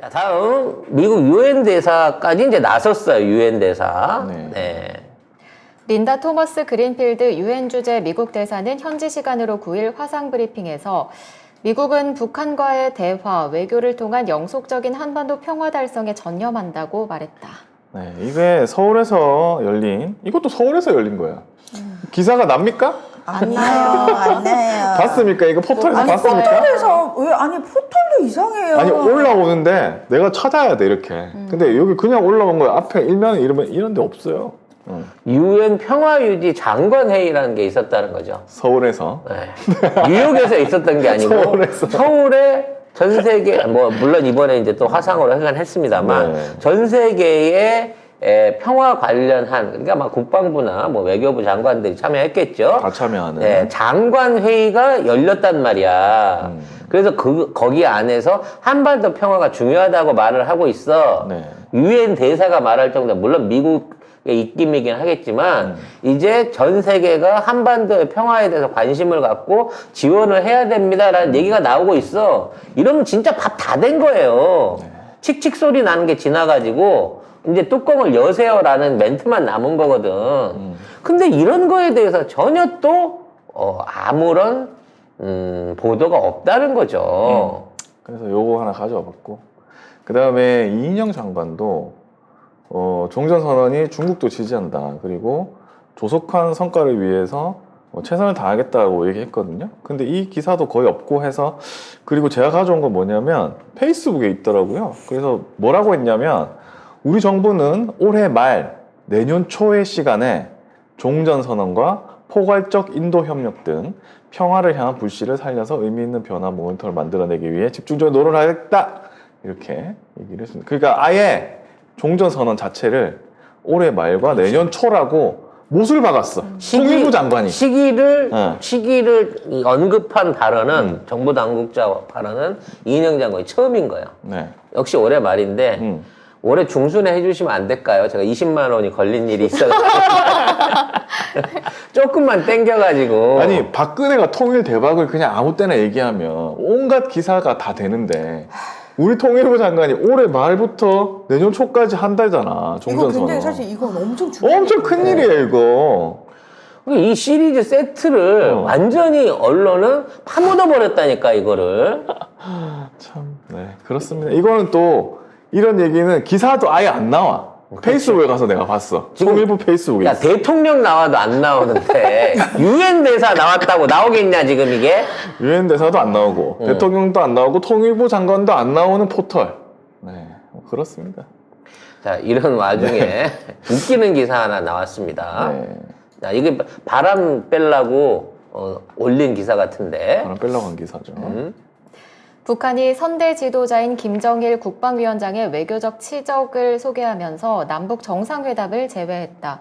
자, 다음 미국 유엔 대사까지 이제 나섰어요. 유엔 대사. 네. 네. 린다 토머스 그린필드 유엔 주재 미국 대사는 현지 시간으로 9일 화상 브리핑에서 미국은 북한과의 대화, 외교를 통한 영속적인 한반도 평화 달성에 전념한다고 말했다. 네, 이게 서울에서 열린, 이것도 서울에서 열린 거야. 기사가 납니까? 안 나요, 안 나요. 봤습니까? 이거 포털에서 아니, 봤습니까? 포털에서, 왜, 아니, 포털도 이상해요. 아니, 올라오는데 내가 찾아야 돼, 이렇게. 근데 여기 그냥 올라온 거야. 앞에 일면 이런 데 없어요. 유엔 평화유지 장관회의라는 게 있었다는 거죠. 서울에서. 네. 뉴욕에서 있었던 게 아니고 서울에서. 서울에 전 세계 뭐 물론 이번에 이제 또 화상으로 행한했습니다만 네. 전 세계의 평화 관련한 그러니까 막 국방부나 뭐 외교부 장관들이 참여했겠죠. 다 참여하는. 네, 장관 회의가 열렸단 말이야. 그래서 거기 안에서 한반도 평화가 중요하다고 말을 하고 있어. 네. 유엔 대사가 말할 정도 물론 미국의 입김이긴 하겠지만 이제 전 세계가 한반도의 평화에 대해서 관심을 갖고 지원을 해야 됩니다라는 얘기가 나오고 있어. 이러면 진짜 밥 다 된 거예요. 칙칙 소리 나는 게 지나가지고 이제 뚜껑을 여세요라는 멘트만 남은 거거든. 근데 이런 거에 대해서 전혀 또 아무런 보도가 없다는 거죠. 그래서 요거 하나 가져와 봤고. 그 다음에 이인영 장관도 종전선언이 중국도 지지한다. 그리고 조속한 성과를 위해서 최선을 다하겠다고 얘기했거든요. 근데 이 기사도 거의 없고 해서, 그리고 제가 가져온 건 뭐냐면 페이스북에 있더라고요. 그래서 뭐라고 했냐면 우리 정부는 올해 말 내년 초의 시간에 종전선언과 포괄적 인도협력 등 평화를 향한 불씨를 살려서 의미 있는 변화 모니터를 만들어내기 위해 집중적으로 노력을 하겠다. 이렇게 얘기를 했습니다. 그러니까 아예 종전선언 자체를 올해 말과 내년 초라고 못을 박았어. 통일부 장관이. 시기를 네. 언급한 발언은 정부 당국자 발언은 이인영 장관이 처음인 거예요. 네. 역시 올해 말인데 올해 중순에 해주시면 안 될까요? 제가 20만 원이 걸린 일이 있어가지고 조금만 땡겨가지고. 아니 박근혜가 통일 대박을 그냥 아무 때나 얘기하면 온갖 기사가 다 되는데 우리 통일부 장관이 올해 말부터 내년 초까지 한다잖아. 이거 종전선언. 굉장히 사실 이건 엄청 중요해요. 엄청 큰일이에요 이거. 이 시리즈 세트를 완전히 언론은 파묻어 버렸다니까 이거를. 참, 네, 그렇습니다. 이거는 또 이런 얘기는 기사도 아예 안 나와. 페이스북에 가서 내가 봤어. 지금 통일부 페이스북에. 야 있어. 대통령 나와도 안 나오는데 유엔 대사 나왔다고 나오겠냐 지금 이게? 유엔 대사도 안 나오고 대통령도 안 나오고 통일부 장관도 안 나오는 포털. 네, 그렇습니다. 자 이런 와중에 웃기는 기사 하나 나왔습니다. 네, 자 이게 바람 빼려고 올린 기사 같은데. 바람 빼려고 한 기사죠. 북한이 선대 지도자인 김정일 국방위원장의 외교적 치적을 소개하면서 남북 정상회담을 제외했다.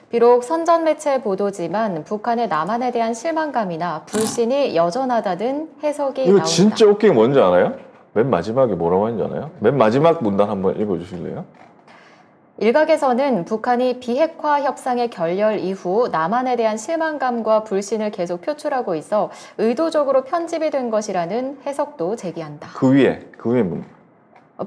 비록 선전 매체 보도지만 북한의 남한에 대한 실망감이나 불신이 여전하다는 해석이 이거 나온다. 진짜 웃긴 게 뭔지 알아요? 맨 마지막에 뭐라고 했는지 알아요? 맨 마지막 문단 한번 읽어주실래요? 일각에서는 북한이 비핵화 협상의 결렬 이후 남한에 대한 실망감과 불신을 계속 표출하고 있어 의도적으로 편집이 된 것이라는 해석도 제기한다. 그 위에 문.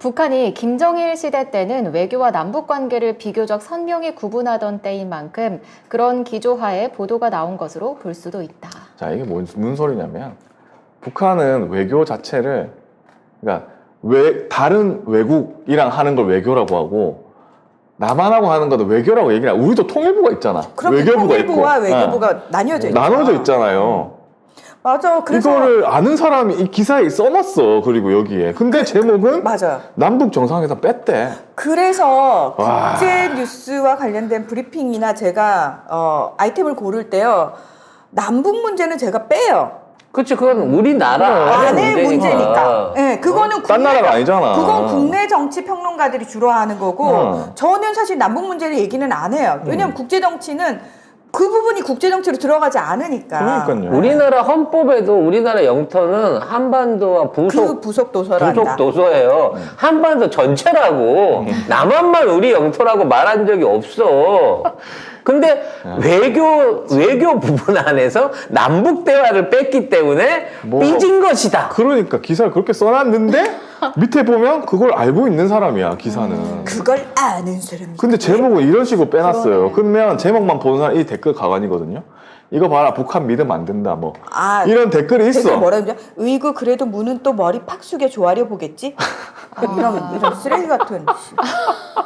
북한이 김정일 시대 때는 외교와 남북 관계를 비교적 선명히 구분하던 때인 만큼 그런 기조하에 보도가 나온 것으로 볼 수도 있다. 자, 이게 무슨 소리냐면 북한은 외교 자체를, 그러니까 다른 외국이랑 하는 걸 외교라고 하고 남한하고 하는 것도 외교라고 얘기를 하고, 우리도 통일부가 있잖아. 그렇게 외교부가 통일부와 있고. 외교부가 나뉘어져 있죠. 나눠져 있잖아요. 맞아. 그래서 이거를 아는 사람이 이 기사에 써놨어. 그리고 여기에. 근데 제목은 맞아. 남북 정상회담 뺐대. 그래서 와. 국제 뉴스와 관련된 브리핑이나 제가 아이템을 고를 때요. 남북 문제는 제가 빼요. 그렇지 그건 우리나라 안의 문제니까. 네, 그거는 딴 나라가 아니잖아. 그건 국내 정치 평론가들이 주로 하는 거고 저는 사실 남북 문제를 얘기는 안 해요. 왜냐하면 국제 정치는 그 부분이 국제 정치로 들어가지 않으니까. 그러니까요. 우리나라 헌법에도 우리나라 영토는 한반도와 그 부속 도서란다. 도서예요. 한반도 전체라고 남한만 우리 영토라고 말한 적이 없어. 근데 외교 부분 안에서 남북 대화를 뺐기 때문에 삐진 것이다. 그러니까 기사를 그렇게 써놨는데 밑에 보면 그걸 알고 있는 사람이야, 기사는. 그걸 아는 사람이. 근데 제목을 이런 식으로 빼놨어요. 그러네. 그러면 제목만 보는 사람 이 댓글 가관이거든요. 이거 봐라, 북한 믿으면 안 된다, 뭐. 아, 이런 댓글이 있어. 댓글 뭐라 그러냐? 의구 그래도 무는 또 머리 팍 숙여 조아려 보겠지? 이런 쓰레기 같은.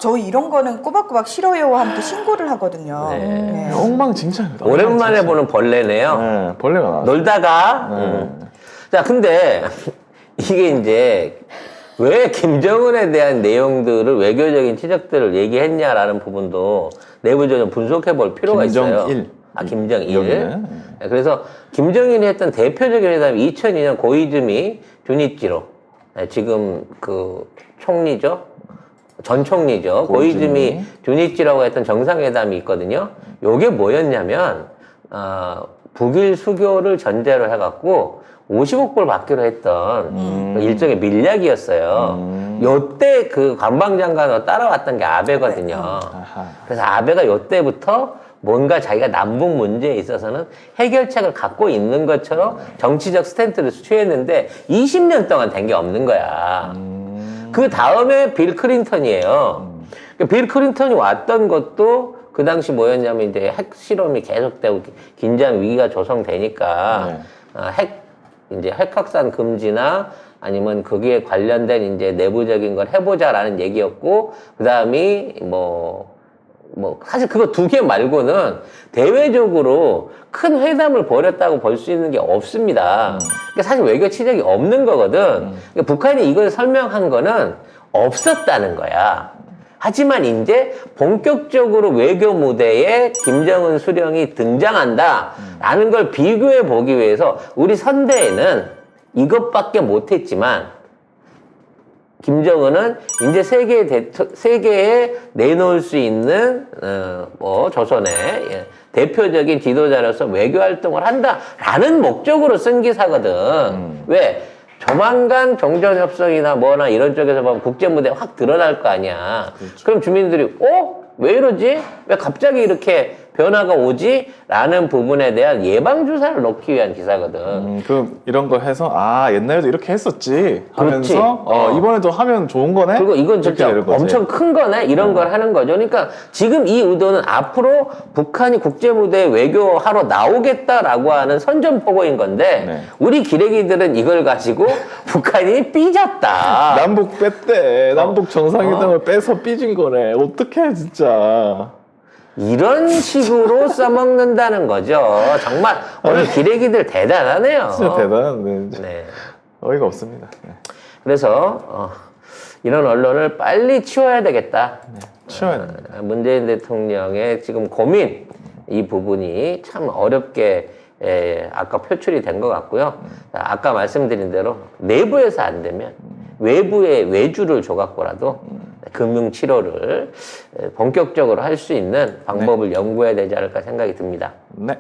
저 이런 거는 꼬박꼬박 싫어요와 함께 신고를 하거든요. 네. 네. 엉망진창이다. 오랜만에 보는 벌레네요. 네, 벌레가 나왔어. 놀다가. 자, 근데 이게 이제 왜 김정은에 대한 내용들을 외교적인 치적들을 얘기했냐라는 부분도 내부적으로 분석해 볼 필요가 있어요. 김정일. 아, 김정일. 여기네. 네, 그래서 김정일이 했던 대표적인 회담이 2002년 고이즈미 주니치로. 네, 지금 그 총리죠. 전 총리죠. 고이즈미 주니치라고 했던 정상회담이 있거든요. 요게 뭐였냐면, 북일 수교를 전제로 해갖고 50억 불 받기로 했던 일종의 밀약이었어요. 요때 그 관방장관으로 따라왔던 게 아베거든요. 아하. 그래서 아베가 요때부터 뭔가 자기가 남북 문제에 있어서는 해결책을 갖고 있는 것처럼 정치적 스탠스를 취했는데 20년 동안 된 게 없는 거야. 그 다음에 빌 클린턴이에요. 빌 클린턴이 왔던 것도 그 당시 뭐였냐면 이제 핵 실험이 계속되고 긴장 위기가 조성되니까 이제 핵 확산 금지나 아니면 거기에 관련된 이제 내부적인 걸 해보자라는 얘기였고 그 다음이 사실 그거 두 개 말고는 대외적으로 큰 회담을 벌였다고 볼 수 있는 게 없습니다. 그러니까 사실 외교 치적이 없는 거거든. 그러니까 북한이 이걸 설명한 거는 없었다는 거야. 하지만 이제 본격적으로 외교 무대에 김정은 수령이 등장한다라는 걸 비교해 보기 위해서 우리 선대에는 이것밖에 못했지만 김정은은 이제 세계에 내놓을 수 있는 조선의 대표적인 지도자로서 외교 활동을 한다라는 목적으로 쓴 기사거든. 왜? 조만간 종전협상이나 뭐나 이런 쪽에서 보면 국제무대에 확 드러날 거 아니야. 그렇죠. 그럼 주민들이 왜 이러지? 왜 갑자기 이렇게 변화가 오지? 라는 부분에 대한 예방주사를 놓기 위한 기사거든. 그럼 이런 거 해서 옛날에도 이렇게 했었지 그렇지. 하면서 이번에도 하면 좋은 거네? 그리고 이건 진짜 이렇게 될 거지. 엄청 큰 거네? 이런 걸 하는 거죠. 그러니까 지금 이 의도는 앞으로 북한이 국제무대에 외교하러 나오겠다라고 하는 선전포고인 건데 네. 우리 기레기들은 이걸 가지고 북한이 삐졌다. 남북 뺐대. 남북 정상회담을 빼서 삐진 거네. 어떡해 진짜. 이런 식으로 써먹는다는 거죠. 정말 오늘 기레기들 대단하네요. 진짜 대단한데. 네. 어이가 없습니다. 네. 그래서 이런 언론을 빨리 치워야 되겠다. 치워야 됩니다. 문재인 대통령의 지금 고민 이 부분이 참 어렵게 아까 표출이 된 것 같고요. 아까 말씀드린 대로 내부에서 안 되면 외부에 외주를 줘갖고라도 금융 치료를 본격적으로 할 수 있는 방법을 연구해야 되지 않을까 생각이 듭니다. 네.